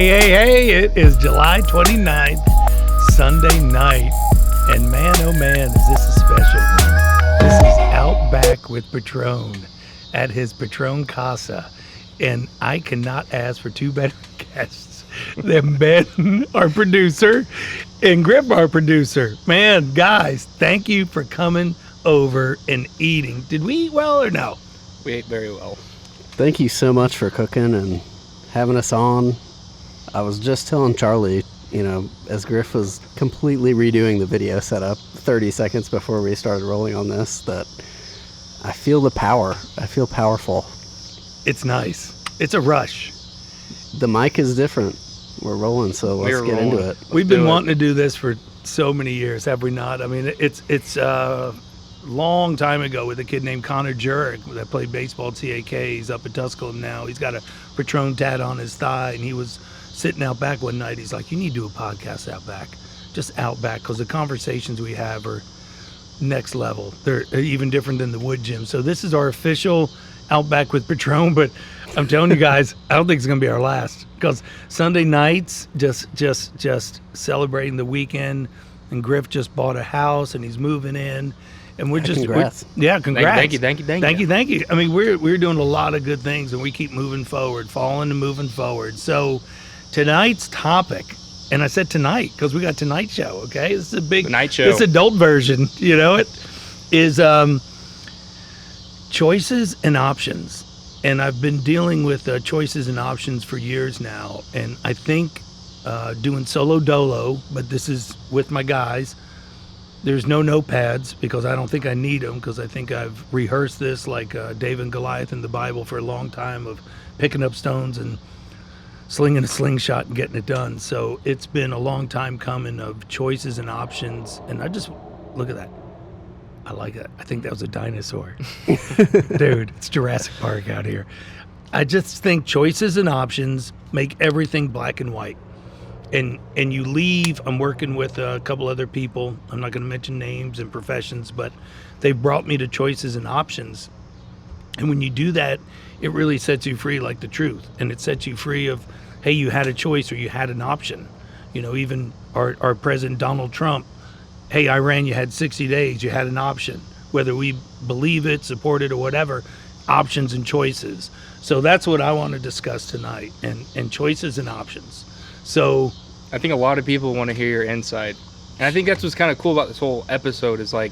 Hey, it is July 29th, Sunday night, and man, oh man, is this a special one. This is Outback with Petrone at his Petrone Casa, and I cannot ask for two better guests than Ben, our producer, and Griff, our producer. Man, guys, thank you for coming over and eating. Did we eat well or no? We ate very well. Thank you so much for cooking and having us on. I was just telling Charlie, as Griff was completely redoing the video setup 30 seconds before we started rolling on this, that I feel the power. I feel powerful. It's nice. It's a rush. The mic is different. We're rolling, so let's get into it. We've been wanting to do this for so many years, have we not? I mean, it's a long time ago with a kid named Connor Jurek that played baseball at CAK. He's up at Tusculum now. He's got a Petrone tat on his thigh, and he was sitting out back one night. He's like, you need to do a podcast out back, just out back, because the conversations we have are next level. They're even different than the wood gym. So this is our official Outback with Petrone, but I'm telling you guys, I don't think it's going to be our last, because Sunday nights, just celebrating the weekend, and Griff just bought a house, and he's moving in, and we're just, congrats. Congrats. Thank you. I mean, we're doing a lot of good things, and we keep moving forward, falling and moving forward. So tonight's topic, and I said tonight because we got Tonight Show, okay? This is a big Tonight Show. This adult version, it is choices and options. And I've been dealing with choices and options for years now, and I think doing solo dolo, but this is with my guys. There's no notepads because I don't think I need them, because I think I've rehearsed this like David and Goliath in the Bible for a long time, of picking up stones and slinging a slingshot and getting it done. So it's been a long time coming of choices and options, and I just look at that. I like that. I think that was a dinosaur. Dude, it's Jurassic Park out here. I just think choices and options make everything black and white. And you leave, I'm working with a couple other people. I'm not going to mention names and professions, but they brought me to choices and options. And when you do that, it really sets you free, like the truth. And it sets you free of, hey, you had a choice or you had an option. Even our President Donald Trump, hey, Iran, you had 60 days, you had an option. Whether we believe it, support it, or whatever, options and choices. So that's what I want to discuss tonight, and choices and options. So I think a lot of people want to hear your insight. And I think that's what's kind of cool about this whole episode is like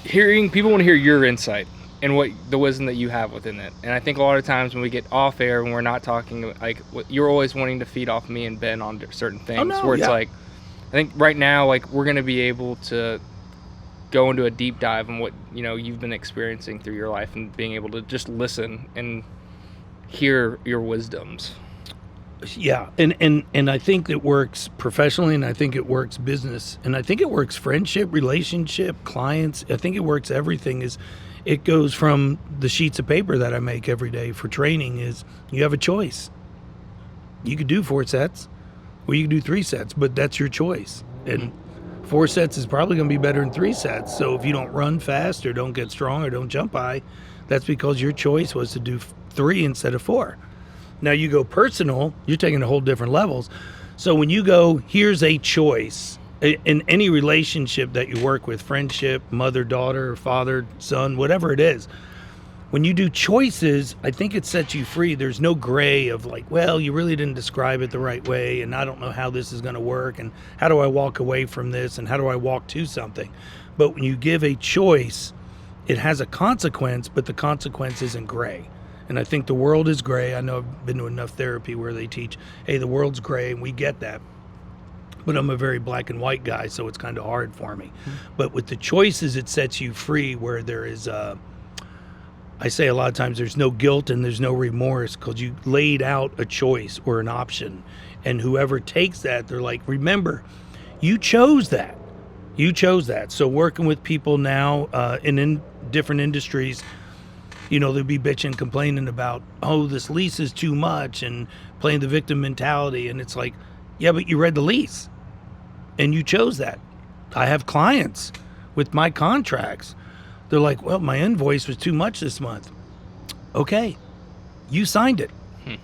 people want to hear your insight and what the wisdom that you have within it. And I think a lot of times when we get off air and we're not talking, like you're always wanting to feed off me and Ben on certain things it's like, I think right now, like we're going to be able to go into a deep dive on what, you've been experiencing through your life and being able to just listen and hear your wisdoms. Yeah, and I think it works professionally, and I think it works business, and I think it works friendship, relationship, clients. I think it works everything. It goes from the sheets of paper that I make every day for training is you have a choice. You could do 4 sets, or you could do 3 sets, but that's your choice. And 4 sets is probably going to be better than 3 sets. So if you don't run fast or don't get strong or don't jump high, that's because your choice was to do 3 instead of 4. Now you go personal, you're taking a whole different levels. So when you go, here's a choice in any relationship that you work with, friendship, mother, daughter, father, son, whatever it is, when you do choices, I think it sets you free. There's no gray of like, well, you really didn't describe it the right way, and I don't know how this is going to work, and how do I walk away from this, and how do I walk to something? But when you give a choice, it has a consequence, but the consequence isn't gray. And I think the world is gray. I know I've been to enough therapy where they teach, hey, the world's gray, and we get that. But I'm a very black and white guy, so it's kind of hard for me. But with the choices, it sets you free, where there is, I say a lot of times, there's no guilt and there's no remorse, because you laid out a choice or an option. And whoever takes that, they're like, remember, you chose that. You chose that. So working with people now in different industries, they'll be bitching, complaining about, oh, this lease is too much, and playing the victim mentality. And it's like, yeah, but you read the lease and you chose that. I have clients with my contracts. They're like, well, my invoice was too much this month. Okay, you signed it.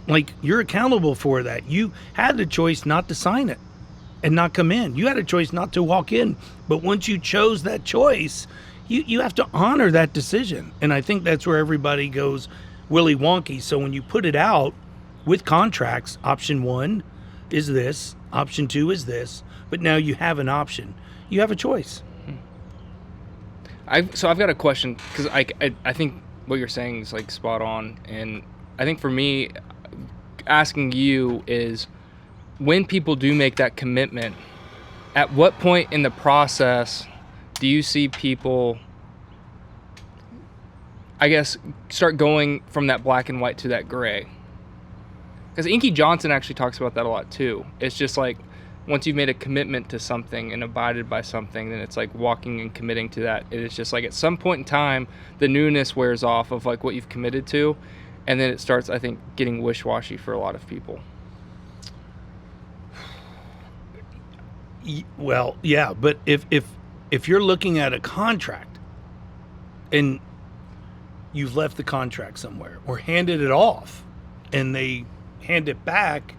Like, you're accountable for that. You had the choice not to sign it and not come in. You had a choice not to walk in. But once you chose that choice, you have to honor that decision. And I think that's where everybody goes willy wonky. So when you put it out with contracts, option 1 is this, option 2 is this, but now you have an option. You have a choice. I've got a question, because I think what you're saying is like spot on. And I think for me, asking you is, when people do make that commitment, at what point in the process do you see people, I guess, start going from that black and white to that gray? Because Inky Johnson actually talks about that a lot too. It's just like, once you've made a commitment to something and abided by something, then it's like walking and committing to that. It's just like, at some point in time, the newness wears off of like what you've committed to, and then it starts, I think, getting wish-washy for a lot of people. Well, yeah, but if you're looking at a contract and you've left the contract somewhere or handed it off and they hand it back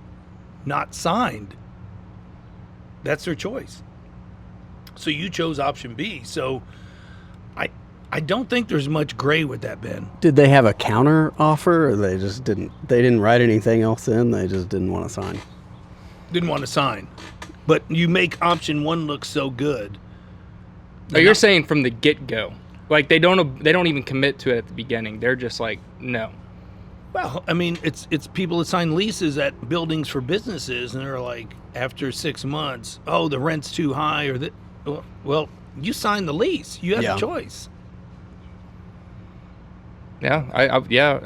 not signed, that's their choice. So you chose option B. So I don't think there's much gray with that, Ben. Did they have a counter offer, or they just didn't write anything else in? They just didn't want to sign. Didn't want to sign. But you make option 1 look so good. Oh, you're saying from the get-go. Like, they don't even commit to it at the beginning. They're just like, no. Well, I mean, it's people that sign leases at buildings for businesses, and they're like, after 6 months, oh, the rent's too high, or that. Well, you signed the lease. You have a choice. Yeah, I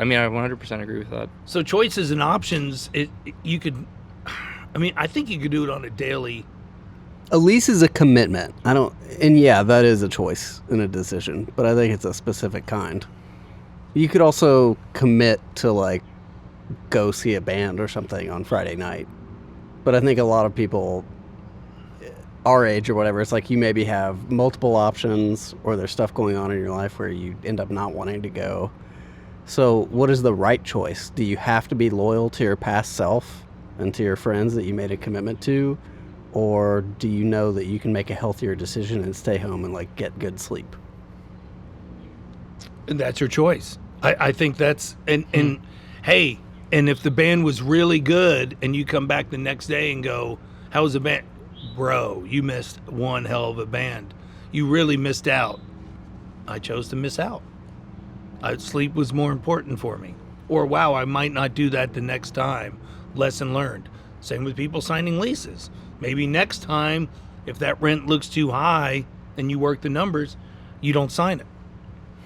mean, I 100% agree with that. So choices and options, you could. I mean, I think you could do it on a daily. A lease is a commitment. That is a choice and a decision, but I think it's a specific kind. You could also commit to, like, go see a band or something on Friday night. But I think a lot of people our age or whatever, it's like you maybe have multiple options, or there's stuff going on in your life where you end up not wanting to go. So what is the right choice? Do you have to be loyal to your past self and to your friends that you made a commitment to? Or do you know that you can make a healthier decision and stay home and, like, get good sleep? And that's your choice. I think that's, and hey, and if the band was really good and you come back the next day and go, how was the band? Bro, you missed one hell of a band. You really missed out. I chose to miss out. Sleep was more important for me. Or, wow, I might not do that the next time. Lesson learned. Same with people signing leases. Maybe next time, if that rent looks too high and you work the numbers, you don't sign it.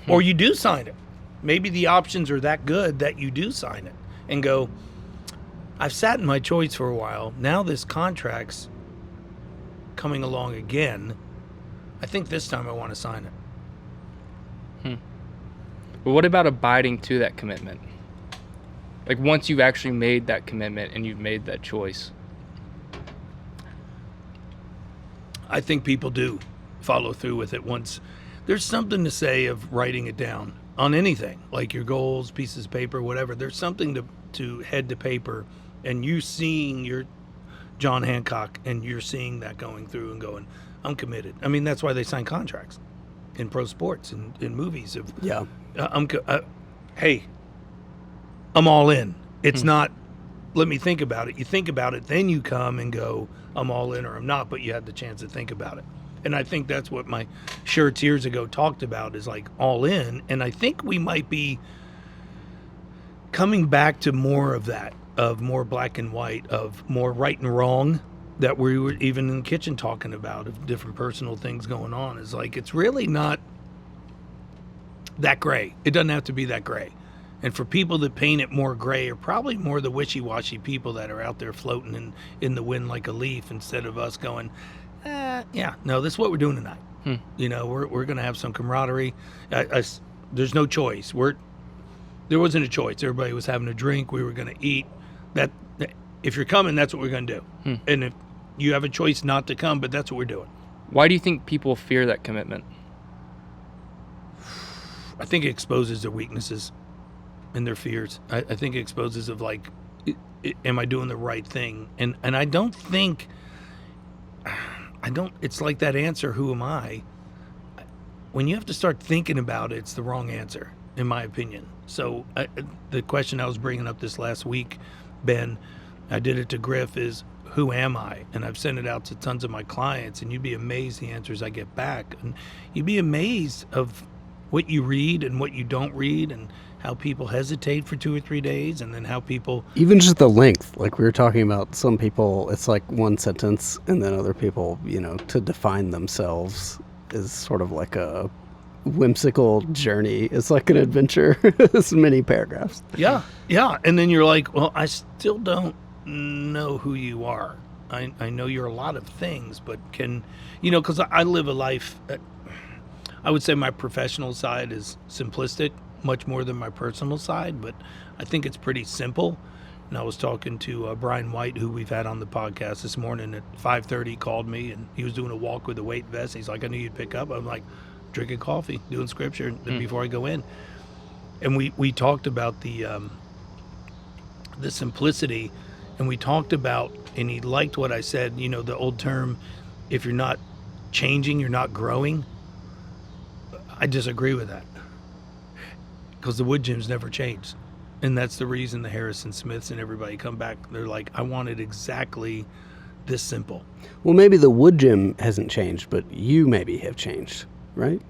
Or you do sign it. Maybe the options are that good that you do sign it and go, I've sat in my choice for a while. Now this contract's coming along again. I think this time I want to sign it. But what about abiding to that commitment? Like, once you've actually made that commitment and you've made that choice. I think people do follow through with it once. There's something to say of writing it down on anything, like your goals, pieces of paper, whatever. There's something to head to paper, and you seeing your John Hancock, and you're seeing that going through and going, I'm committed. I mean, that's why they sign contracts in pro sports and in movies. Hey, I'm all in. It's not, let me think about it. You think about it, then you come and go, I'm all in or I'm not, but you had the chance to think about it. And I think that's what my shirts years ago talked about, is like all in. And I think we might be coming back to more of that, of more black and white, of more right and wrong, that we were even in the kitchen talking about, of different personal things going on. Is like, it's really not that gray. It doesn't have to be that gray. And for people that paint it more gray are probably more the wishy-washy people that are out there floating in the wind like a leaf, instead of us going, no, this is what we're doing tonight. You know, we're going to have some camaraderie. There's no choice. There wasn't a choice. Everybody was having a drink. We were going to eat. That if you're coming, that's what we're going to do. And if you have a choice not to come, but that's what we're doing. Why do you think people fear that commitment? I think it exposes their weaknesses and their fears. I think it exposes of, like, am I doing the right thing? And I don't think, it's like that answer, who am I? When you have to start thinking about it, it's the wrong answer, in my opinion. So the question I was bringing up this last week, Ben, I did it to Griff, is who am I? And I've sent it out to tons of my clients, and you'd be amazed the answers I get back. And you'd be amazed of what you read and what you don't read, and how people hesitate for 2 or 3 days, and then how people... Even just the length, like we were talking about, some people, it's like one sentence, and then other people, to define themselves is sort of like a whimsical journey. It's like an adventure. It's many paragraphs. Yeah. And then you're like, well, I still don't know who you are. I know you're a lot of things, but because I live a life, I would say my professional side is simplistic, much more than my personal side, but I think it's pretty simple. And I was talking to Brian White, who we've had on the podcast this morning at 5:30. He called me, and he was doing a walk with a weight vest. He's like, I knew you'd pick up. I'm like, drinking coffee, doing scripture before I go in. And we talked about the simplicity, and we talked about, and he liked what I said, the old term, if you're not changing, you're not growing. I disagree with that, because the wood gyms never changed. And that's the reason the Harrison Smiths and everybody come back. They're like, I want it exactly this simple. Well, maybe the wood gym hasn't changed, but you maybe have changed, right?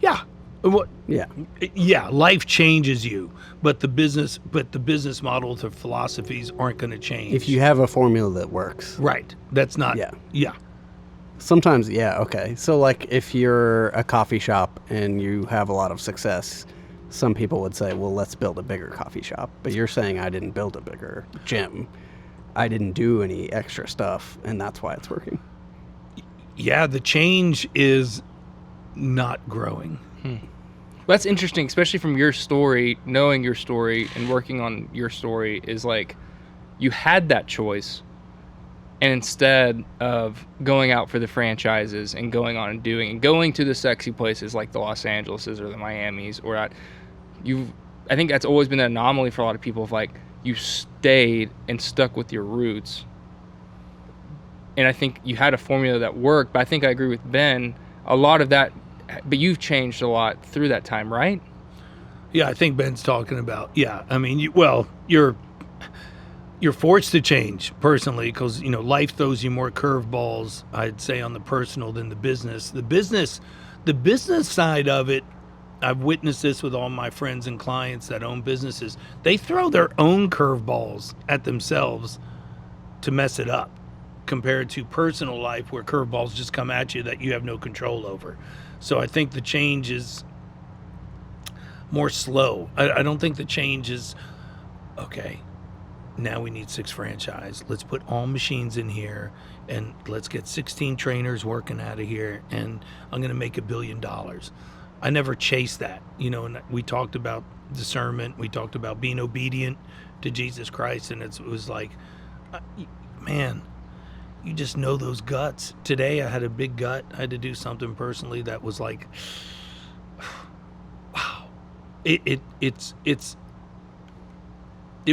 Yeah. What? Yeah. Yeah. Life changes you, but the business models, the philosophies aren't going to change. If you have a formula that works. Right. That's not. Yeah. Yeah. Sometimes, yeah, okay. So, like, if you're a coffee shop and you have a lot of success, some people would say, well, let's build a bigger coffee shop. But you're saying I didn't build a bigger gym. I didn't do any extra stuff, and that's why it's working. Yeah, the change is not growing. That's interesting, especially from your story, knowing your story and working on your story, is like you had that choice. And instead of going out for the franchises and going on and going to the sexy places like the Los Angeleses or the Miamis, I think that's always been an anomaly for a lot of people, of like, you stayed and stuck with your roots. And I think you had a formula that worked, but I think I agree with Ben, a lot of that, but you've changed a lot through that time, right? Yeah, I think Ben's talking about, I mean, you're forced to change personally, because life throws you more curveballs, I'd say, on the personal than the business. The business side of it, I've witnessed this with all my friends and clients that own businesses. They throw their own curveballs at themselves to mess it up, compared to personal life, where curveballs just come at you that you have no control over. So I think the change is more slow. I don't think the change is, okay, now we need 6 franchise. Let's put all machines in here, and let's get 16 trainers working out of here, and I'm going to make $1 billion. I never chased that, and we talked about discernment. We talked about being obedient to Jesus Christ, and it was like, man, you just know those guts. Today I had a big gut. I had to do something personally that was like, wow. It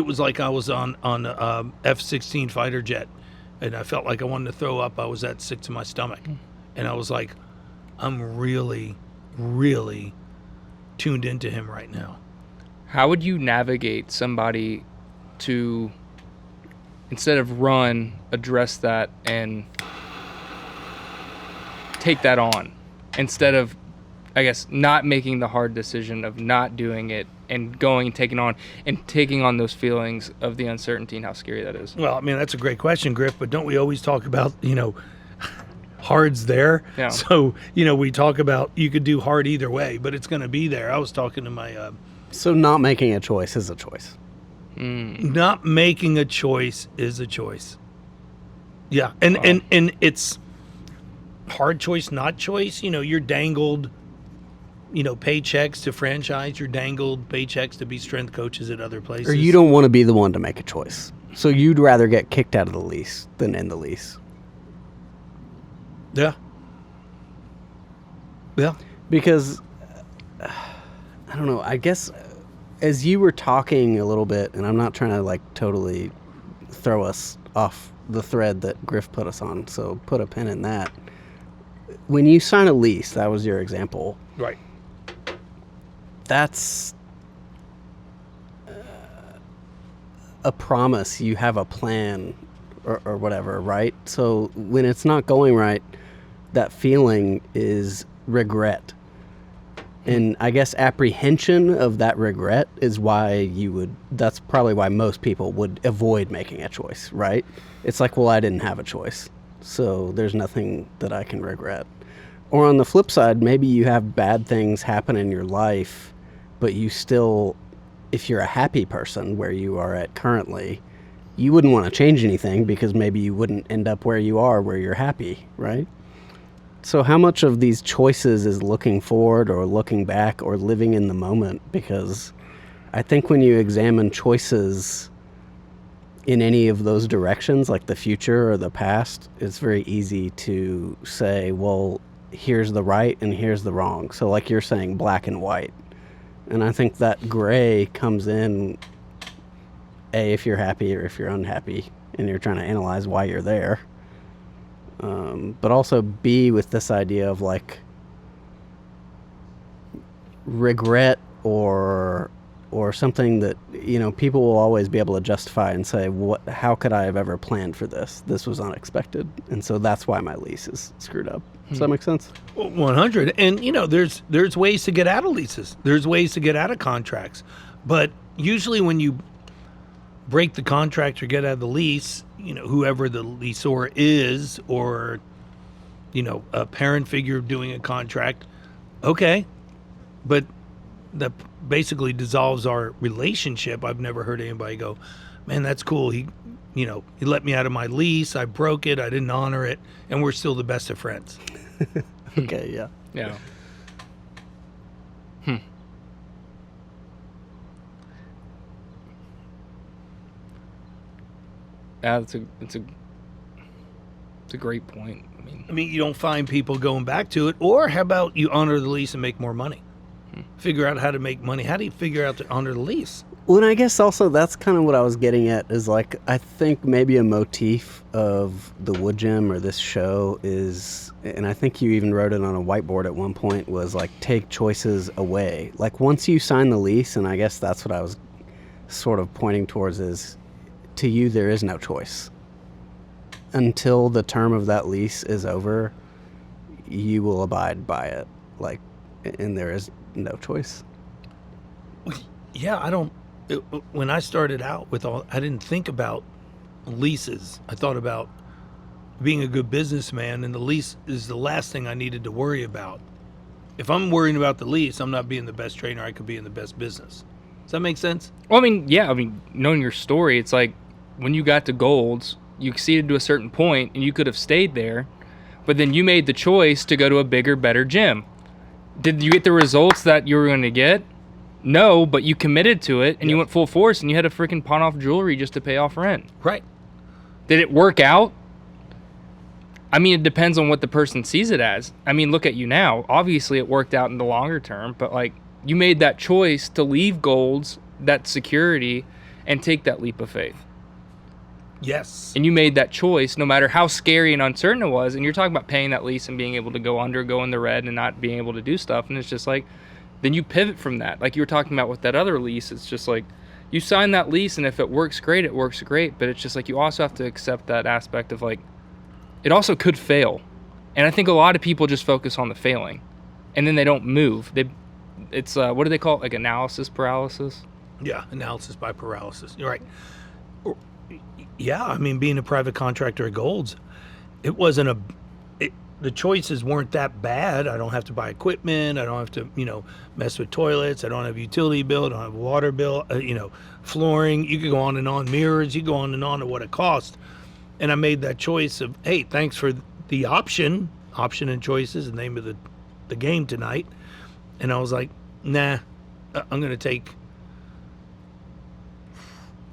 was like I was on a F-16 fighter jet, and I felt like I wanted to throw up. I was that sick to my stomach, and I was like, I'm really, really tuned into him right now. How would you navigate somebody to, instead of run, address that and take that on, instead of, I guess, not making the hard decision of not doing it and going and taking on those feelings of the uncertainty and how scary that is? Well, I mean, that's a great question, Griff, but don't we always talk about, hard's there? Yeah. So, we talk about you could do hard either way, but it's going to be there. I was talking to my... So not making a choice is a choice. Not making a choice is a choice. Yeah, and it's hard choice, not choice. You're dangled, paychecks to franchise. You're dangled paychecks to be strength coaches at other places. Or you don't want to be the one to make a choice. So you'd rather get kicked out of the lease than in the lease. Yeah. Yeah. Because, I don't know, I guess as you were talking a little bit, and I'm not trying to totally throw us off the thread that Griff put us on. So put a pin in that. When you sign a lease, that was your example. Right. That's a promise. You have a plan or whatever, right? So when it's not going right, that feeling is regret. And I guess apprehension of that regret is why that's probably why most people would avoid making a choice, right? It's like, well, I didn't have a choice, so there's nothing that I can regret. Or on the flip side, maybe you have bad things happen in your life, but you still, if you're a happy person where you are at currently, you wouldn't want to change anything because maybe you wouldn't end up where you are, where you're happy, right? So how much of these choices is looking forward or looking back or living in the moment? Because I think when you examine choices in any of those directions, like the future or the past, it's very easy to say, well, here's the right and here's the wrong. So like you're saying, black and white. And I think that gray comes in, A, if you're happy or if you're unhappy and you're trying to analyze why you're there. But also B, with this idea of like regret or something that, you know, people will always be able to justify and say, how could I have ever planned for this? This was unexpected. And so that's why my lease is screwed up. Does that make sense? 100. And, you know, there's ways to get out of leases. There's ways to get out of contracts. But usually when you break the contract or get out of the lease, you know, whoever the lessor is, or, you know, a parent figure doing a contract, okay. But that basically dissolves our relationship. I've never heard anybody go, man, that's cool. He let me out of my lease. I broke it. I didn't honor it. And we're still the best of friends. Okay, yeah. Yeah. Yeah, it's a great point. I mean, you don't find people going back to it. Or how about you honor the lease and make more money? Figure out how to make money. How do you figure out to honor the lease? Well, and I guess also that's kind of what I was getting at is like, I think maybe a motif of the Wood Gym or this show is, and I think you even wrote it on a whiteboard at one point, was like, take choices away. Like once you sign the lease, and I guess that's what I was sort of pointing towards, is to you, there is no choice. Until the term of that lease is over, you will abide by it. Like, and there is no choice. Yeah, when I started out with I didn't think about leases. I thought about being a good businessman, and the lease is the last thing I needed to worry about. If I'm worrying about the lease, I'm not being the best trainer I could be in the best business. Does that make sense? Well, I mean, yeah. I mean, knowing your story, it's like when you got to Gold's, you exceeded to a certain point, and you could have stayed there, but then you made the choice to go to a bigger, better gym. Did you get the results that you were going to get? No, but you committed to it, and you went full force, and you had to freaking pawn off jewelry just to pay off rent. Right. Did it work out? I mean, it depends on what the person sees it as. I mean, look at you now. Obviously, it worked out in the longer term, but like you made that choice to leave Gold's, that security, and take that leap of faith. Yes. And you made that choice no matter how scary and uncertain it was. And you're talking about paying that lease and being able to go in the red and not being able to do stuff. And it's just like, then you pivot from that. Like you were talking about with that other lease, it's just like you sign that lease, and if it works great, it works great. But it's just like you also have to accept that aspect of like, it also could fail. And I think a lot of people just focus on the failing and then they don't move. It's what do they call it? Like analysis paralysis? Yeah, analysis by paralysis. You're right. Yeah, I mean, being a private contractor at Gold's, it wasn't the choices weren't that bad. I don't have to buy equipment. I don't have to, mess with toilets. I don't have a utility bill. I don't have a water bill, flooring. You could go on and on, mirrors. You go on and on to what it cost. And I made that choice of, hey, thanks for the option. Option and choice is the name of the game tonight. And I was like, nah, I'm going to take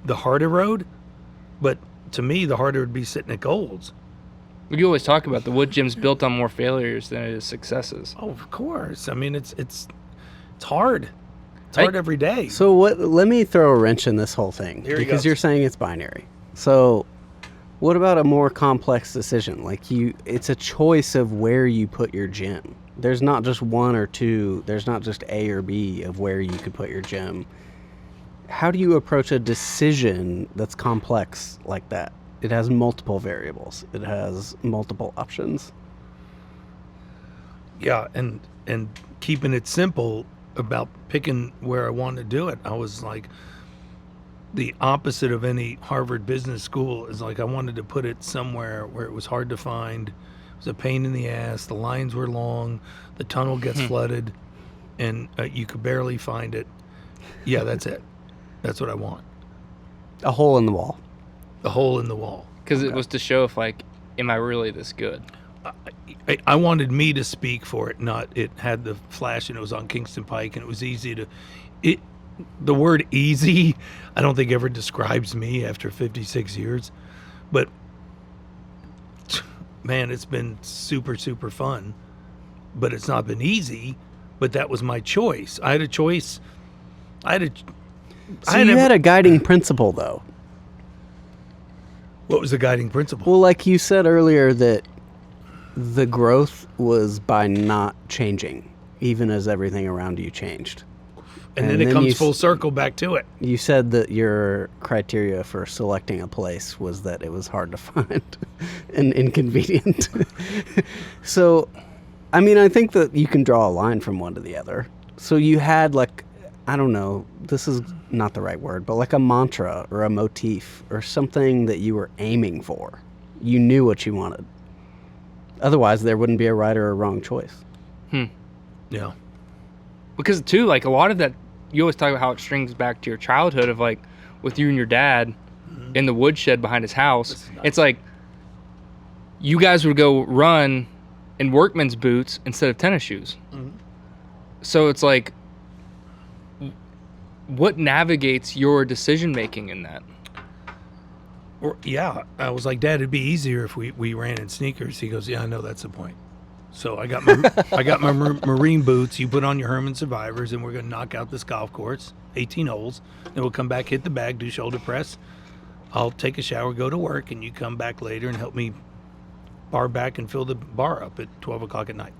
the harder road. But to me, the harder would be sitting at Gold's. You always talk about the Wood Gym's built on more failures than it is successes. Oh, of course. I mean, it's hard. It's hard every day. So let me throw a wrench in this whole thing, because you're saying it's binary. So, what about a more complex decision? Like it's a choice of where you put your gym. There's not just one or two. There's not just A or B of where you could put your gym. How do you approach a decision that's complex like that? It has multiple variables. It has multiple options. Yeah, and keeping it simple about picking where I want to do it. I was like, the opposite of any Harvard Business School is like I wanted to put it somewhere where it was hard to find. It was a pain in the ass. The lines were long. The tunnel gets flooded, and you could barely find it. Yeah, that's it. That's what I want. A hole in the wall. A hole in the wall. Because it was to show if, like, am I really this good? I wanted me to speak for it, not it had the flash and it was on Kingston Pike and it was easy to... The word easy, I don't think ever describes me after 56 years. But, man, it's been super, super fun. But it's not been easy. But that was my choice. I had a choice. So you had a guiding principle, though. What was the guiding principle? Well, like you said earlier, that the growth was by not changing, even as everything around you changed. And then it comes full circle back to it. You said that your criteria for selecting a place was that it was hard to find and inconvenient. So, I mean, I think that you can draw a line from one to the other. So you had, like, I don't know, this is not the right word, but like a mantra or a motif or something that you were aiming for. You knew what you wanted. Otherwise, there wouldn't be a right or a wrong choice. Yeah. Because, too, like, a lot of that, you always talk about how it strings back to your childhood of, like, with you and your dad in the woodshed behind his house. It's like you guys would go run in workman's boots instead of tennis shoes. So it's like, what navigates your decision-making in that? Yeah, I was like, Dad, it'd be easier if we ran in sneakers. He goes, yeah, I know, that's the point. So I got my marine boots. You put on your Herman Survivors, and we're going to knock out this golf course, 18 holes. Then we'll come back, hit the bag, do shoulder press. I'll take a shower, go to work, and you come back later and help me bar back and fill the bar up at 12 o'clock at night.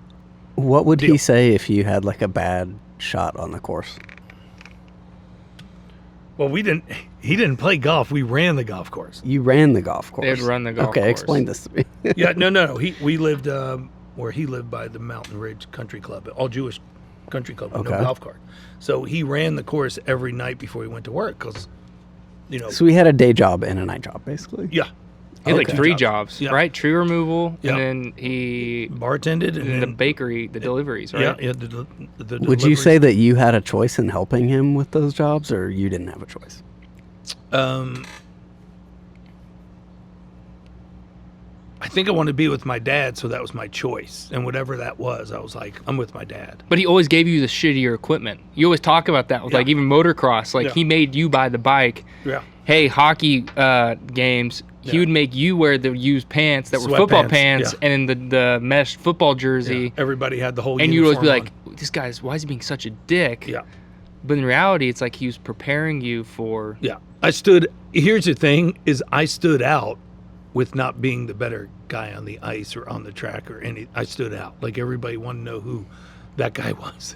What would he say if you had like a bad shot on the course? Well, he didn't play golf. We ran the golf course. You ran the golf course. They'd run the golf course. Okay, explain this to me. Yeah, no. We lived where he lived by the Mountain Ridge Country Club, all Jewish country club, with no golf cart. So he ran the course every night before he went to work because, So he had a day job and a night job, basically? Yeah. He had like 3 jobs, yeah. right? Tree removal, and then he bartended, and then the bakery, the deliveries, right? Yeah, the Would you say that you had a choice in helping him with those jobs, or you didn't have a choice? I think I wanted to be with my dad, so that was my choice. And whatever that was, I was like, I'm with my dad. But he always gave you the shittier equipment. You always talk about that with like even motocross. Like he made you buy the bike. Yeah. Hey, hockey games, he would make you wear the used pants that were football pants and then the mesh football jersey. Yeah. Everybody had the whole and uniform. And you'd always be like, this guy's, why is he being such a dick? Yeah. But in reality, it's like he was preparing you for... Yeah. Here's the thing, is I stood out with not being the better guy on the ice or on the track or any. I stood out. Like everybody wanted to know who that guy was.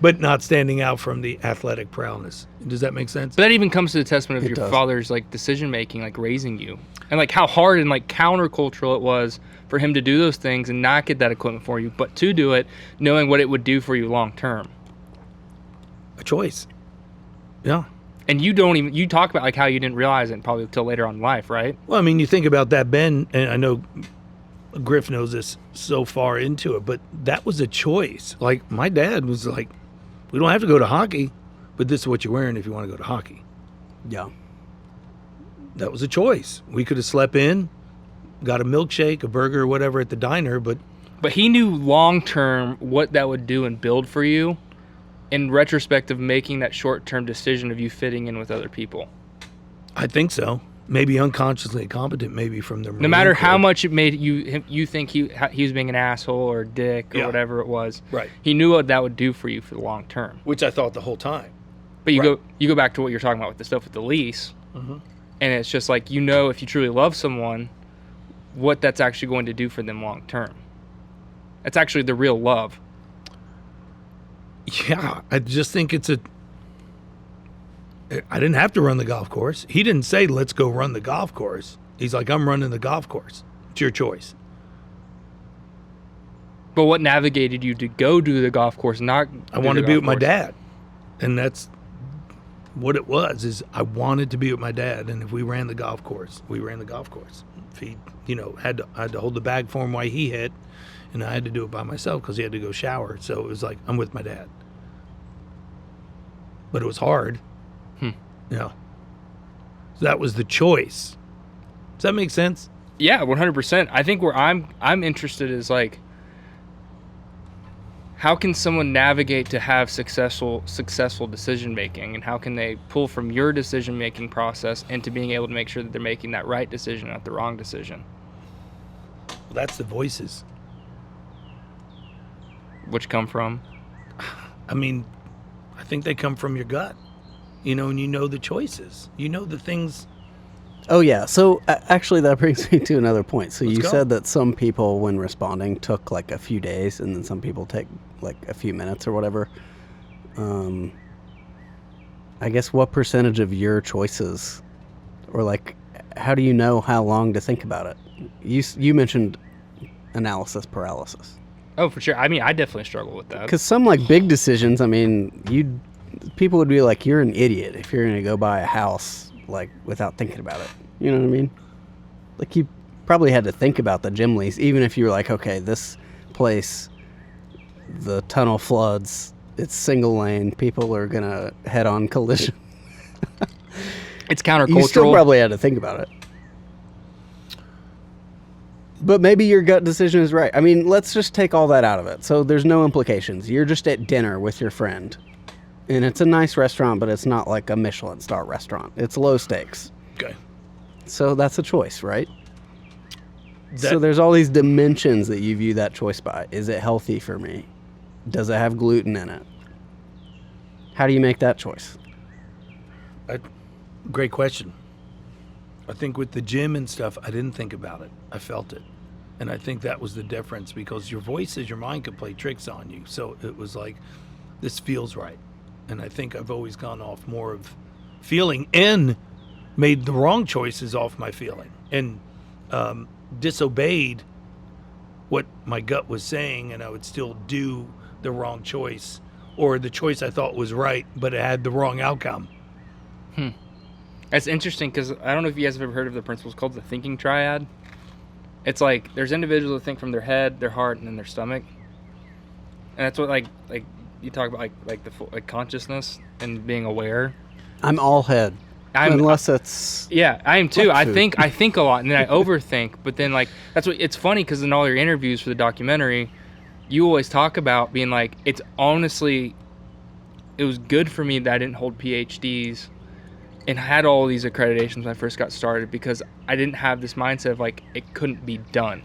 But not standing out from the athletic prowess. Does that make sense? But that even comes to the testament of your father's like decision making, like raising you, and like how hard and like countercultural it was for him to do those things and not get that equipment for you, but to do it knowing what it would do for you long term. A choice. Yeah. And you talk about like how you didn't realize it probably until later on in life, right? Well, I mean, you think about that, Ben, and I know Griff knows this so far into it, but that was a choice. Like, my dad was like, we don't have to go to hockey, but this is what you're wearing if you want to go to hockey. Yeah. That was a choice. We could have slept in, got a milkshake, a burger, or whatever at the diner, but he knew long term what that would do and build for you in retrospect of making that short-term decision of you fitting in with other people. I think so. Maybe unconsciously incompetent, maybe from the no matter how much it made you think he was being an asshole or a dick or whatever it was. Right. He knew what that would do for you for the long term. Which I thought the whole time. But you go back to what you're talking about with the stuff with the lease. Mm-hmm. And it's just like, you know, if you truly love someone, what that's actually going to do for them long term. It's actually the real love. Yeah, I just think I didn't have to run the golf course. He didn't say, let's go run the golf course. He's like, I'm running the golf course. It's your choice. But what navigated you to go do the golf course? I wanted to be with my dad. And that's what it was, is I wanted to be with my dad. And if we ran the golf course, we ran the golf course. If he, I had to hold the bag for him while he hit, and I had to do it by myself because he had to go shower. So it was like, I'm with my dad. But it was hard. So that was the choice. Does that make sense? Yeah, 100%. I think where I'm interested is like, how can someone navigate to have successful decision making, and how can they pull from your decision making process into being able to make sure that they're making that right decision, not the wrong decision? Well, that's the voices. Which come from? I mean, I think they come from your gut. And you know the choices. You know the things. Oh, yeah. So actually, that brings me to another point. So Let's you go. said that some people, when responding, took like a few days, and then some people take like a few minutes or whatever. I guess what percentage of your choices, or like, how do you know how long to think about it? You mentioned analysis paralysis. Oh, for sure. I mean, I definitely struggle with that. Because some like big decisions, I mean, people would be like, you're an idiot if you're going to go buy a house like without thinking about it. You know what I mean? Like, you probably had to think about the gym lease, even if you were like, okay, this place, the tunnel floods, it's single lane, people are going to head on collision. It's countercultural. You still probably had to think about it. But maybe your gut decision is right. I mean, let's just take all that out of it. So there's no implications. You're just at dinner with your friend. And it's a nice restaurant, but it's not like a Michelin star restaurant. It's low stakes. Okay. So that's a choice, right? So there's all these dimensions that you view that choice by. Is it healthy for me? Does it have gluten in it? How do you make that choice? Great question. I think with the gym and stuff, I didn't think about it. I felt it. And I think that was the difference, because your voices, your mind could play tricks on you. So it was like, this feels right. And I think I've always gone off more of feeling, and made the wrong choices off my feeling, and disobeyed what my gut was saying, and I would still do the wrong choice, or the choice I thought was right, but it had the wrong outcome. That's interesting, because I don't know if you guys have ever heard of the principle. It's called the thinking triad. It's like, there's individuals that think from their head, their heart, and then their stomach. And that's what like you talk about, like the full, like consciousness and being aware. I'm all head. Unless it's... Yeah, I am too. I food. think a lot, and then I overthink. But then, like, that's what it's funny, because in all your interviews for the documentary, you always talk about being like, it's honestly, it was good for me that I didn't hold PhDs and had all these accreditations when I first got started, because I didn't have this mindset of like, it couldn't be done.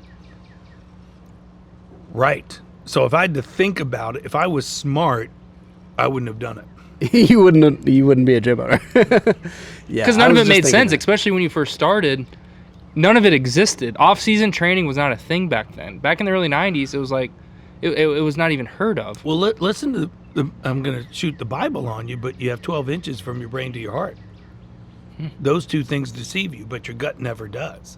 Right. So if I had to think about it, if I was smart, I wouldn't have done it. you wouldn't be a gym owner. Yeah, because none of it made sense, especially when you first started. None of it existed. Off-season training was not a thing back then. Back in the early 90s, it was like, it was not even heard of. Well, listen to I'm going to shoot the Bible on you, but you have 12 inches from your brain to your heart. Those two things deceive you, but your gut never does.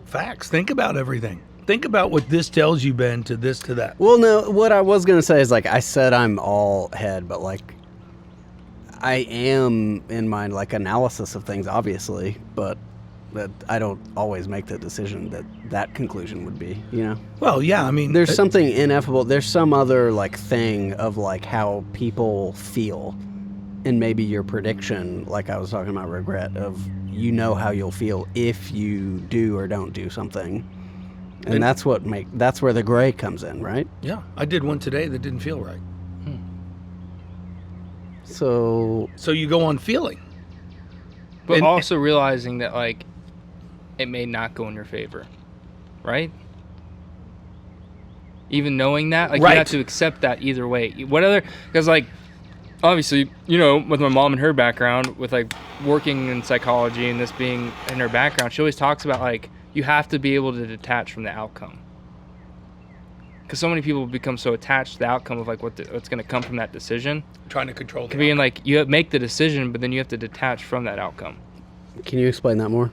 Facts. Think about everything. Think about what this tells you, Ben, to this, to that. Well, no, what I was going to say is, like, I said I'm all head, but, like, I am in my, like, analysis of things, obviously, but that I don't always make the decision that conclusion would be, you know? Well, yeah, I mean... There's something ineffable. There's some other, like, thing of, like, how people feel, and maybe your prediction, like I was talking about regret, of you know how you'll feel if you do or don't do something. And that's where the gray comes in, right? Yeah, I did one today that didn't feel right. So you go on feeling. But also realizing that, like, it may not go in your favor, right? Even knowing that, like, right. You have to accept that either way. What other, because, like, obviously, with my mom and her background, with like working in psychology and this being in her background, she always talks about like you have to be able to detach from the outcome. Because so many people become so attached to the outcome of like what's going to come from that decision. Trying to control the Being like you make the decision, but then you have to detach from that outcome. Can you explain that more?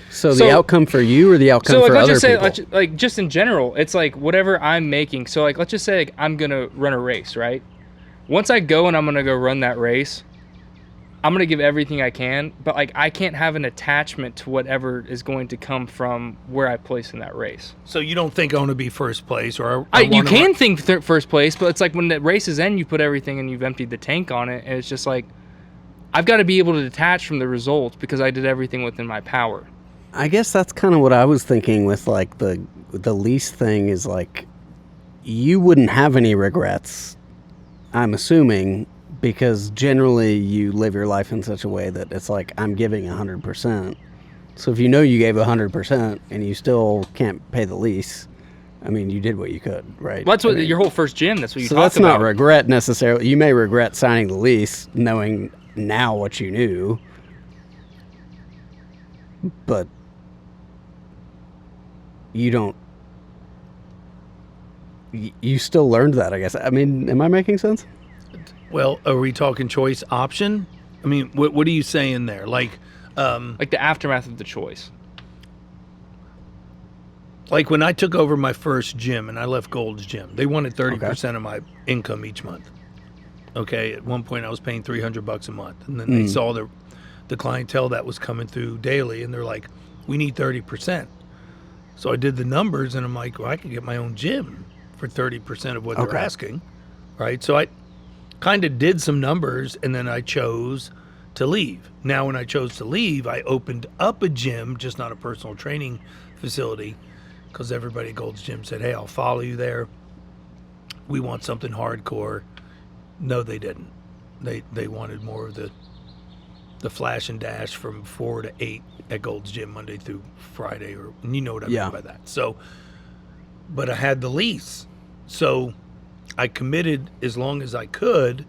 So the outcome for you or the outcome for other people? Like just in general, it's like whatever I'm making. So like let's just say like, I'm gonna run a race, right? Once I go and I'm gonna go run that race, I'm gonna give everything I can, but like I can't have an attachment to whatever is going to come from where I place in that race. So you don't think I want to be first place, or you can think first place, but it's like when the race is end, you put everything and you've emptied the tank on it, and it's just like I've got to be able to detach from the result because I did everything within my power. I guess that's kind of what I was thinking with like the lease thing is like you wouldn't have any regrets, I'm assuming, because generally you live your life in such a way that it's like I'm giving 100%. So if you know you gave 100% and you still can't pay the lease, I mean, you did what you could, right? Well, that's what your whole first gym. That's what you talked about. So that's not regret necessarily. You may regret signing the lease, knowing now what you knew, but you don't. You still learned that, I guess. I mean, am I making sense? Well, are we talking choice option? I mean, what are you saying there? Like the aftermath of the choice. Like when I took over my first gym and I left Gold's Gym, they wanted 30% of my income each month. Okay, at one point I was paying $300 a month, and then they saw the clientele that was coming through daily, and they're like, "We need 30%." So I did the numbers, and I'm like, "Well, I could get my own gym for 30% of what they're asking," right? So I kind of did some numbers, and then I chose to leave. Now, when I chose to leave, I opened up a gym, just not a personal training facility, because everybody at Gold's Gym said, "Hey, I'll follow you there. We want something hardcore." No, they didn't. They wanted more of the flash and dash from 4 to 8 at Gold's Gym Monday through Friday, or you know what I mean by that. So, but I had the lease, so I committed as long as I could,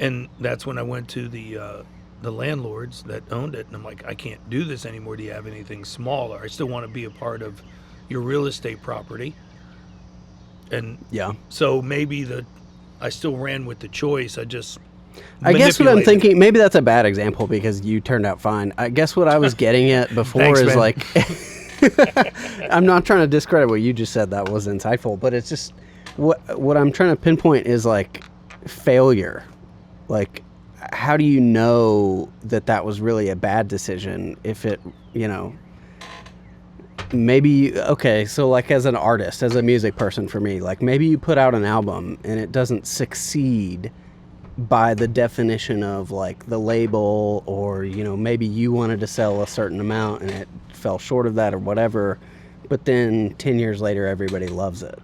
and that's when I went to the landlords that owned it, and I'm like, I can't do this anymore. Do you have anything smaller? I still want to be a part of your real estate property, and so maybe I still ran with the choice. I guess what I'm thinking, maybe that's a bad example because you turned out fine. I guess what I was getting at before is man. Like, I'm not trying to discredit what you just said. That was insightful, but it's just what I'm trying to pinpoint is like failure. Like, how do you know that was really a bad decision if it, maybe, so like as an artist, as a music person for me, like maybe you put out an album and it doesn't succeed by the definition of like the label, or, maybe you wanted to sell a certain amount and it fell short of that or whatever, but then 10 years later, everybody loves it.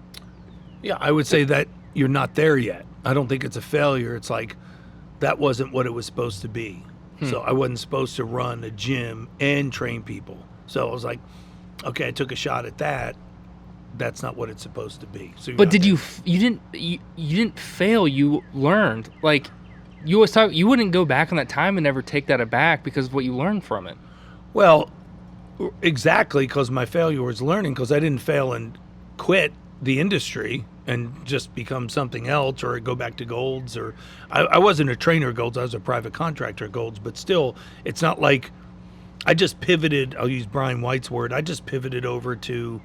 Yeah, I would say that you're not there yet. I don't think it's a failure. It's like, that wasn't what it was supposed to be. So I wasn't supposed to run a gym and train people. So I was like, okay, I took a shot at that. That's not what it's supposed to be. So but did you didn't fail, you learned. Like you always talk, you wouldn't go back on that time and never take that aback because of what you learned from it. Well, exactly, because my failure was learning, because I didn't fail and quit the industry and just become something else or go back to Gold's, or I wasn't a trainer at Gold's, I was a private contractor at Gold's, but still, it's not like I just pivoted. I'll use Brian White's word. I just pivoted over to,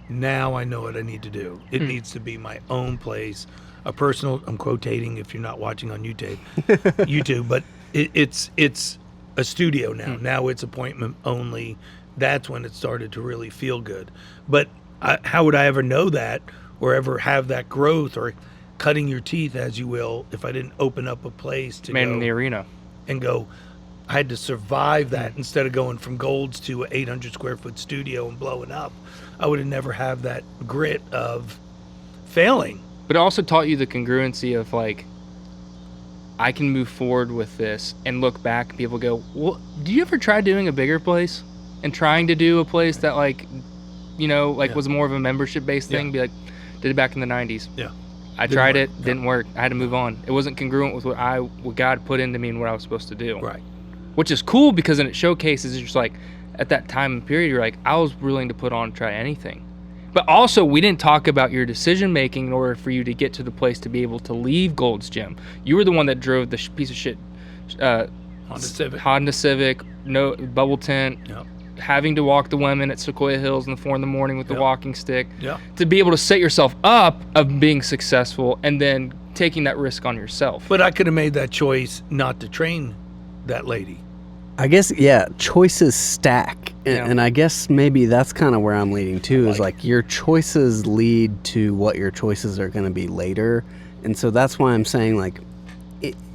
now I know what I need to do. It needs to be my own place, a personal, I'm quotating if you're not watching on YouTube, but it's a studio now. Now it's appointment only. That's when it started to really feel good. But how would I ever know that, or ever have that growth, or cutting your teeth, as you will, if I didn't open up a place to Man in the arena and go? I had to survive that instead of going from Gold's to an 800 square foot studio and blowing up. I would have never have that grit of failing. But it also taught you the congruency of like, I can move forward with this and look back and people go, well, do you ever try doing a bigger place and trying to do a place that like, was more of a membership based thing? Be like, did it back in the 90s. Yeah. I tried it, didn't work. I had to move on. It wasn't congruent with what God put into me and what I was supposed to do. Right. Which is cool because then it showcases just like at that time and period, you're like, I was willing to put on and try anything. But also, we didn't talk about your decision making in order for you to get to the place to be able to leave Gold's Gym. You were the one that drove the piece of shit Honda Civic, no bubble tent, having to walk the women at Sequoia Hills in the 4 a.m. with the walking stick, to be able to set yourself up of being successful and then taking that risk on yourself. But I could have made that choice not to train that lady. I guess, choices stack. And I guess maybe that's kind of where I'm leading to, is like your choices lead to what your choices are going to be later. And so that's why I'm saying, like,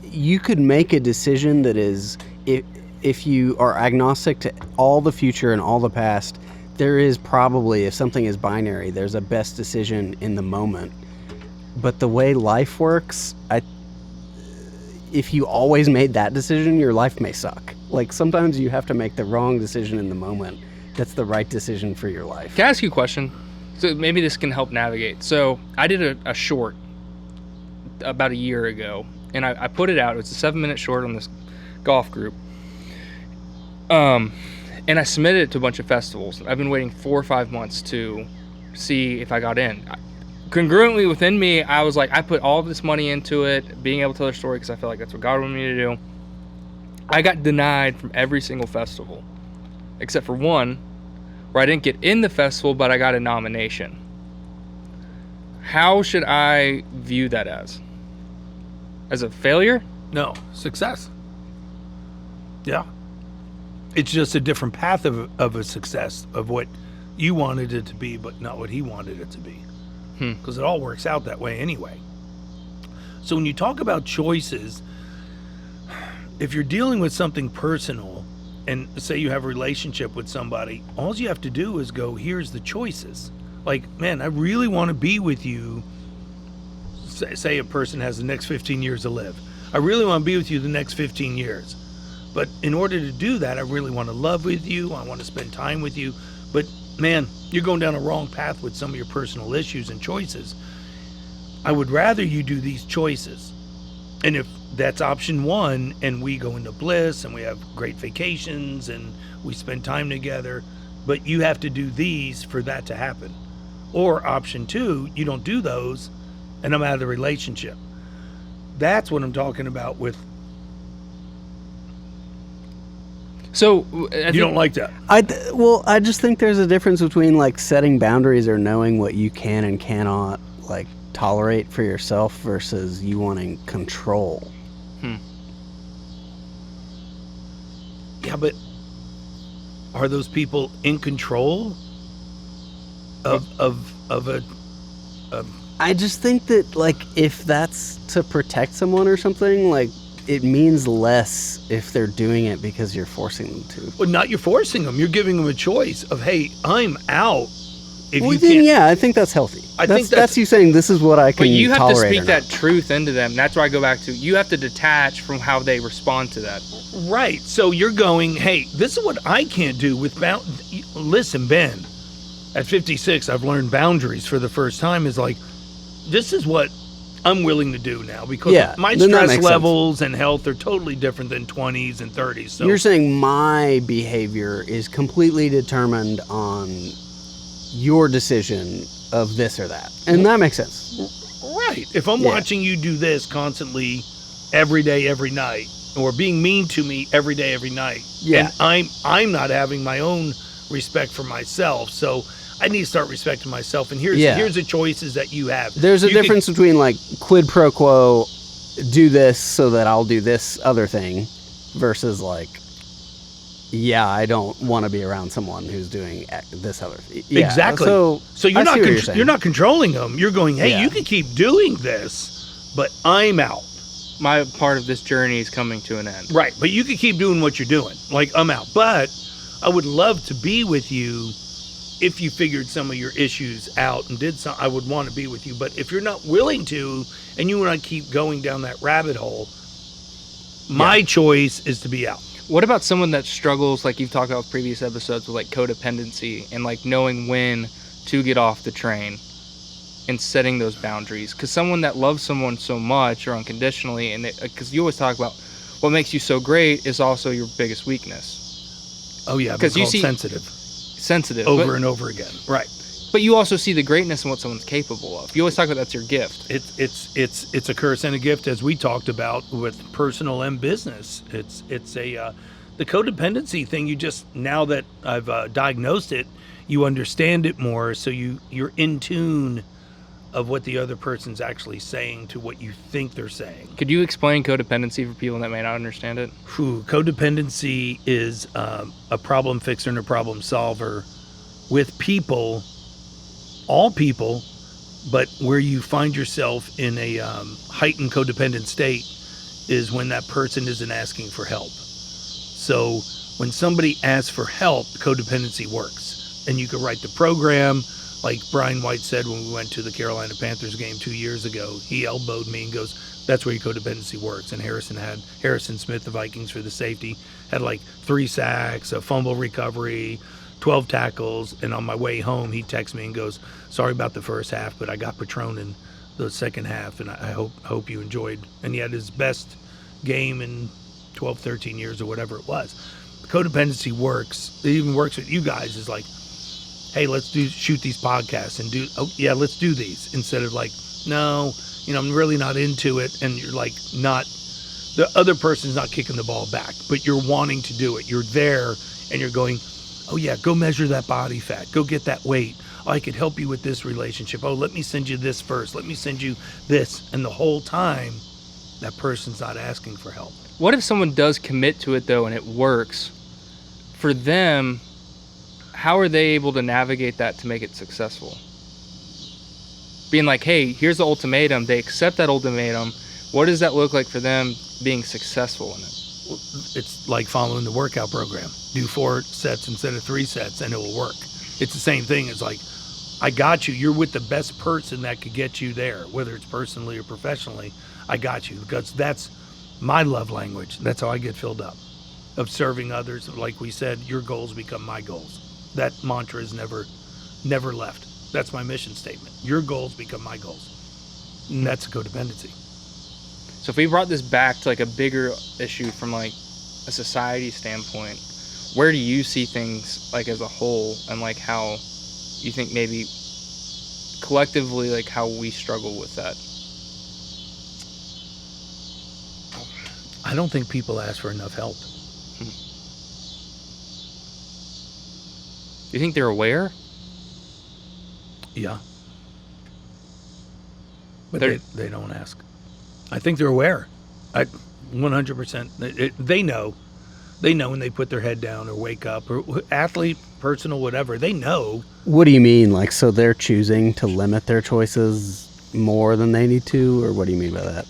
you could make a decision that is, if you are agnostic to all the future and all the past, there is probably, if something is binary, there's a best decision in the moment. But the way life works, if you always made that decision, your life may suck. Like, sometimes you have to make the wrong decision in the moment. That's the right decision for your life. Can I ask you a question? So maybe this can help navigate. So I did a short about a year ago, and I put it out. It's a 7-minute short on this golf group. And I submitted it to a bunch of festivals. I've been waiting 4 or 5 months to see if I got in. Congruently within me, I was like, I put all of this money into it, being able to tell their story, because I feel like that's what God wanted me to do. I got denied from every single festival, except for one, where I didn't get in the festival, but I got a nomination. How should I view that as? As a failure? No, success. Yeah. It's just a different path of a success, of what you wanted it to be, but not what he wanted it to be. Because it all works out that way anyway. So when you talk about choices, if you're dealing with something personal, and say you have a relationship with somebody, all you have to do is go, here's the choices. Like, man, I really want to be with you. Say a person has the next 15 years to live. I really want to be with you the next 15 years. But in order to do that, I really want to love with you. I want to spend time with you. But, man, you're going down a wrong path with some of your personal issues and choices. I would rather you do these choices. And if that's option one, and we go into bliss and we have great vacations and we spend time together, but you have to do these for that to happen. Or option two, you don't do those and I'm out of the relationship. That's what I'm talking about with. So you don't like that? I just think there's a difference between like setting boundaries or knowing what you can and cannot like tolerate for yourself versus you wanting control. Yeah, but are those people in control of a? I just think that like if that's to protect someone or something, like it means less if they're doing it because you're forcing them to. Well, not you're forcing them. You're giving them a choice of, hey, I'm out. If well, you then, can't, yeah, I think that's healthy. I think that's you saying this is what I can tolerate. But you have to speak that truth into them. That's where I go back to. You have to detach from how they respond to that. Right. So you're going, hey, this is what I can't do with listen, Ben, at 56, I've learned boundaries for the first time. Is like, this is what I'm willing to do now because my stress levels and health are totally different than 20s and 30s. So you're saying my behavior is completely determined on your decision of this or that. And that makes sense. Right. If I'm watching you do this constantly every day, every night, or being mean to me every day, every night, and I'm not having my own respect for myself, so I need to start respecting myself. And here's the choices that you have. There's a difference between like quid pro quo, do this so that I'll do this other thing, versus like, I don't want to be around someone who's doing this other thing. Yeah. Exactly. So you're not controlling them. You're going, hey, you can keep doing this, but I'm out. My part of this journey is coming to an end. Right, but you can keep doing what you're doing. Like, I'm out. But I would love to be with you if you figured some of your issues out and did some. I would want to be with you. But if you're not willing to, and you want to keep going down that rabbit hole, my choice is to be out. What about someone that struggles, like you've talked about with previous episodes, with like codependency and like knowing when to get off the train in setting those boundaries? Because someone that loves someone so much or unconditionally, and because you always talk about what makes you so great is also your biggest weakness. Oh yeah, because you see sensitive over and over again, right? But you also see the greatness in what someone's capable of. You always talk about that's your gift. It's a curse and a gift, as we talked about with personal and business. It's the codependency thing. You just, now that I've diagnosed it, you understand it more, so you're in tune of what the other person's actually saying to what you think they're saying. Could you explain codependency for people that may not understand it? Codependency is a problem fixer and a problem solver with people, all people, but where you find yourself in a heightened codependent state is when that person isn't asking for help. So when somebody asks for help, codependency works. And you can write the program, like Brian White said when we went to the Carolina Panthers game 2 years ago. He elbowed me and goes, that's where your codependency works. And Harrison Smith, the Vikings for the safety, had like 3 sacks, a fumble recovery, 12 tackles. And on my way home, he texts me and goes, sorry about the first half, but I got Petrone in the second half, and I hope you enjoyed. And he had his best game in 12, 13 years or whatever it was. Codependency works. It even works with you guys. Is like, hey, let's shoot these podcasts and let's do these, instead of like, no, I'm really not into it. And you're like, the other person's not kicking the ball back, but you're wanting to do it. You're there and you're going, oh yeah, go measure that body fat. Go get that weight. Oh, I could help you with this relationship. Oh, let me send you this first. Let me send you this. And the whole time, that person's not asking for help. What if someone does commit to it though and it works? For them, how are they able to navigate that to make it successful? Being like, hey, here's the ultimatum. They accept that ultimatum. What does that look like for them being successful in it? It's like following the workout program. Do 4 sets instead of 3 sets and it will work. It's the same thing. It's like, I got you. You're with the best person that could get you there, whether it's personally or professionally. I got you, because that's my love language. That's how I get filled up, of serving others. Like we said, your goals become my goals. That mantra is never left. That's my mission statement. Your goals become my goals. And that's a codependency. So if we brought this back to like a bigger issue from like a society standpoint, where do you see things like as a whole, and like how you think maybe collectively, like how we struggle with that? I don't think people ask for enough help. Do you think they're aware? Yeah. But they don't ask. I think they're aware. 100%. They know. They know when they put their head down or wake up, or athlete, personal, whatever. They know. What do you mean? Like, so they're choosing to limit their choices more than they need to, or what do you mean by that?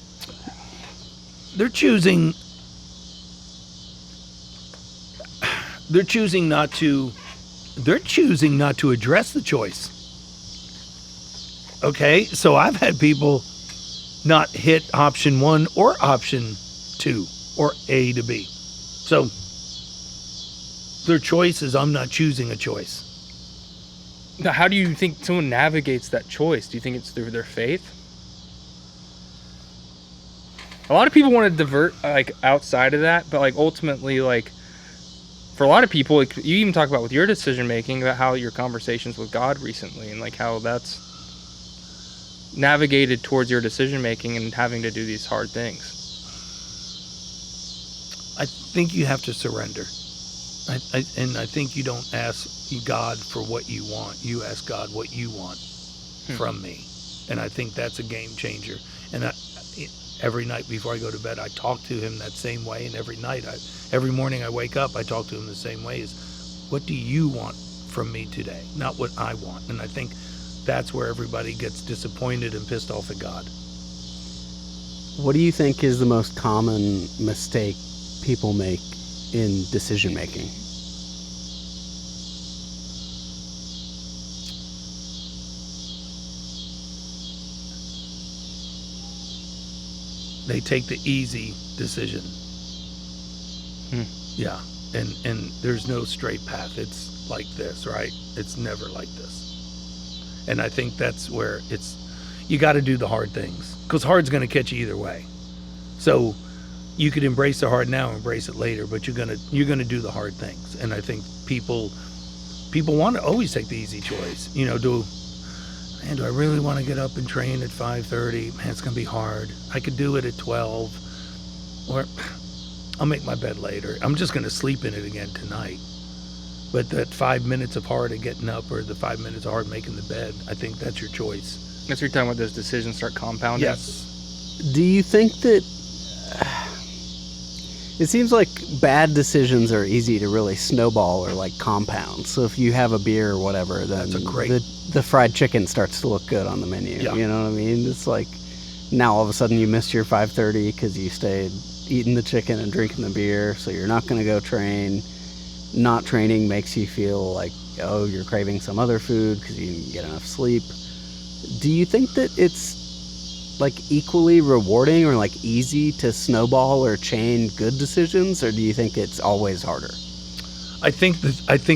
They're choosing not to address the choice. Okay? So I've had people not hit option 1 or option 2 or A to B. So their choice is, I'm not choosing a choice. Now, how do you think someone navigates that choice? Do you think it's through their faith? A lot of people want to divert like outside of that, but like ultimately, like for a lot of people, like, you even talk about with your decision making about how your conversations with God recently and like how that's navigated towards your decision making and having to do these hard things. I think you have to surrender. And I think you don't ask God for what you want. You ask God what you want from me. And I think that's a game changer. And every night before I go to bed, I talk to him that same way. And every morning I wake up, I talk to him the same way. Is, what do you want from me today? Not what I want. And I think that's where everybody gets disappointed and pissed off at God. What do you think is the most common mistake people make in decision making? They take the easy decision. Yeah. And there's no straight path. It's like this, right? It's never like this. And I think that's where it's you got to do the hard things, because hard's going to catch you either way. So you could embrace the hard now, embrace it later, but you're gonna do the hard things. And I think people want to always take the easy choice. Do I really want to get up and train at 5:30? Man, it's gonna be hard. I could do it at 12, or I'll make my bed later. I'm just gonna sleep in it again tonight. But that 5 minutes of hard of getting up, or the 5 minutes of hard making the bed, I think that's your choice. That's what you're talking about, those decisions start compounding? Yes. Do you think that it seems like bad decisions are easy to really snowball or like compound? So if you have a beer or whatever, then the fried chicken starts to look good on the menu. Yeah. You know what I mean? It's like now all of a sudden you missed your 5:30 because you stayed eating the chicken and drinking the beer, so you're not going to go train. Not training makes you feel like, oh, you're craving some other food because you didn't get enough sleep. Do you think that it's like equally rewarding or like easy to snowball or chain good decisions, or do you think it's always harder? I think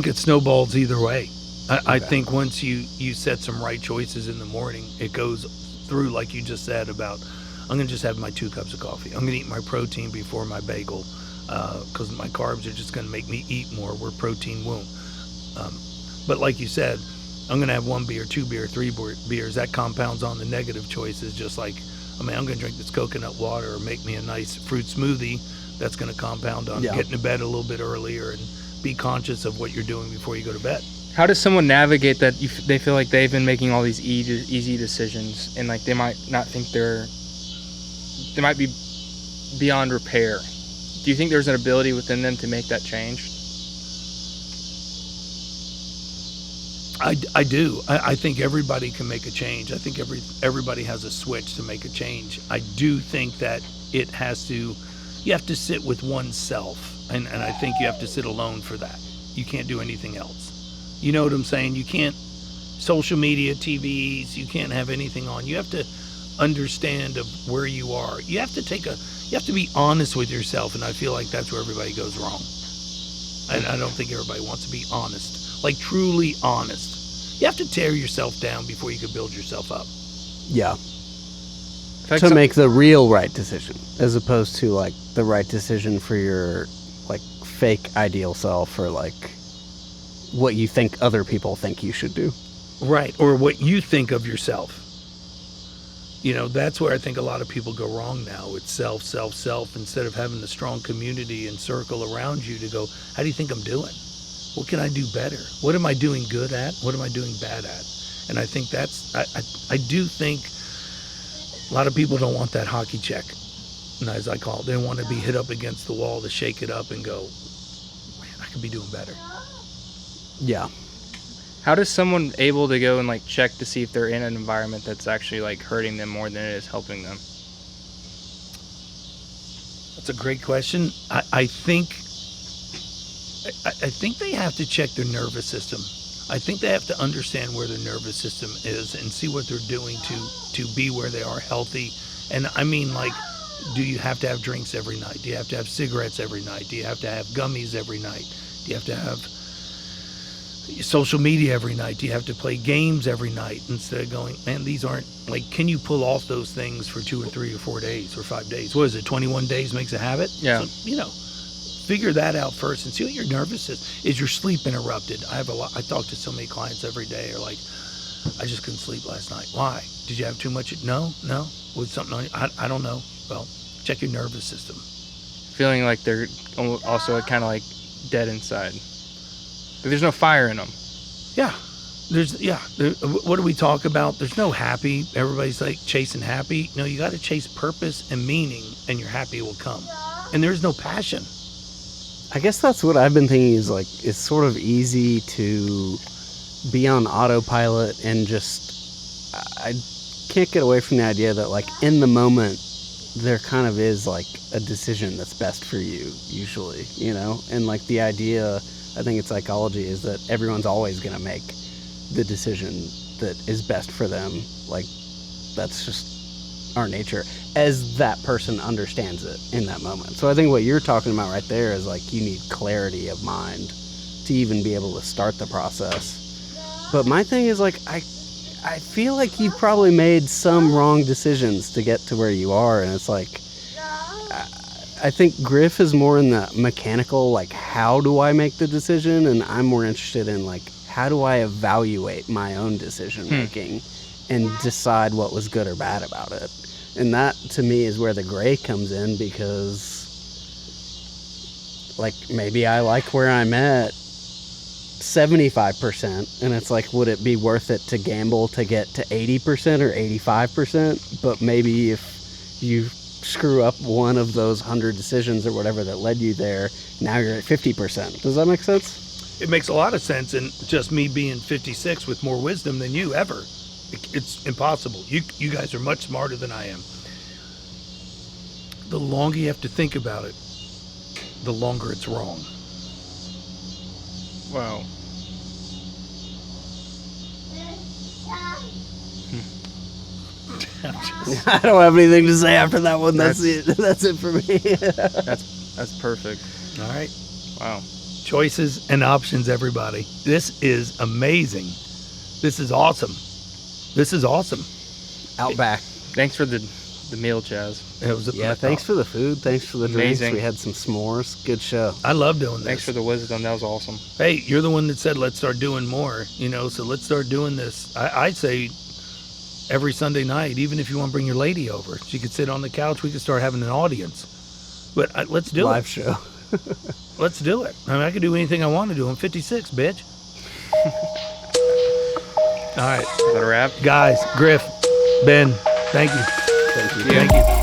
it snowballs either way. I think once you set some right choices in the morning, it goes through, like you just said, about I'm gonna just have my 2 cups of coffee. I'm gonna eat my protein before my bagel, because my carbs are just gonna make me eat more where protein won't. But like you said, I'm gonna have 1 beer, 2 beer, 3 beers. That compounds on the negative choices. Just like, I'm gonna drink this coconut water or make me a nice fruit smoothie. That's gonna compound on getting to bed a little bit earlier, and be conscious of what you're doing before you go to bed. How does someone navigate that? They feel like they've been making all these easy decisions, and like they might not think they might be beyond repair. Do you think there's an ability within them to make that change? I do. I think everybody can make a change. I think everybody has a switch to make a change. I do think that you have to sit with oneself, and I think you have to sit alone for that. You can't do anything else. You know what I'm saying? You can't, social media, TVs, you can't have anything on. You have to understand of where you are. You have to be honest with yourself, and I feel like that's where everybody goes wrong. And I don't think everybody wants to be honest, like truly honest. You have to tear yourself down before you can build yourself up. Yeah. To make the real right decision, as opposed to like the right decision for your like fake ideal self, or like what you think other people think you should do. Right, or what you think of yourself. That's where I think a lot of people go wrong now. It's self, instead of having a strong community and circle around you to go, how do you think I'm doing? What can I do better? What am I doing good at? What am I doing bad at? And I think I do think a lot of people don't want that hockey check, as I call it. They want to be hit up against the wall to shake it up and go, man, I could be doing better. Yeah. How does someone able to go and like check to see if they're in an environment that's actually like hurting them more than it is helping them? That's a great question. I think they have to check their nervous system. I think they have to understand where their nervous system is and see what they're doing to be where they are healthy. And I mean, like, do you have to have drinks every night? Do you have to have cigarettes every night? Do you have to have gummies every night? Do you have to have social media every night? Do you have to play games every night? Instead of going, man, these aren't, like, can you pull off those things for 2 or 3 or 4 days or 5 days? What is it, 21 days makes a habit? Yeah. So, figure that out first and see what your nervous is your sleep interrupted? I talk to so many clients every day, are like, I just couldn't sleep last night. Why? Did you have too much? No. Was something on you? I don't know. Well, check your nervous system. Feeling like they're also kind of like dead inside. There's no fire in them. Yeah. What do we talk about? There's no happy. Everybody's like chasing happy. No, you got to chase purpose and meaning, and your happy will come. And there's no passion. I guess that's what I've been thinking, is like, it's sort of easy to be on autopilot and just, I can't get away from the idea that like in the moment there kind of is like a decision that's best for you usually, and like the idea, I think in psychology, is that everyone's always going to make the decision that is best for them. Like, that's just our nature, as that person understands it in that moment. So I think what you're talking about right there is like, you need clarity of mind to even be able to start the process. But my thing is like, I feel like you've probably made some wrong decisions to get to where you are, and it's like, I think Griff is more in the mechanical, like, how do I make the decision, and I'm more interested in, like, how do I evaluate my own decision making and decide what was good or bad about it. And that, to me, is where the gray comes in, because, like, maybe I like where I'm at 75%, and it's like, would it be worth it to gamble to get to 80% or 85%? But maybe if you screw up one of those 100 decisions or whatever that led you there, now you're at 50%. Does that make sense? It makes a lot of sense, and just me being 56 with more wisdom than you ever, it's impossible. You guys are much smarter than I am. The longer you have to think about it, the longer it's wrong. Wow. I don't have anything to say after that one. That's it. That's it for me. That's perfect. All right. Wow. Choices and options, everybody. This is amazing. This is awesome. This is awesome. Outback. Thanks for the meal, Chaz. It was thanks for the food. Thanks for the drinks. Amazing. We had some s'mores. Good show. I love doing this. Thanks for the wisdom. That was awesome. Hey, you're the one that said let's start doing more, so let's start doing this. I say every Sunday night, even if you want to bring your lady over, she could sit on the couch. We could start having an audience. But let's do Live show. Let's do it. I mean, I can do anything I want to do. I'm 56, bitch. All right. Is that a wrap? Guys, Griff, Ben, thank you. Thank you. Thank you.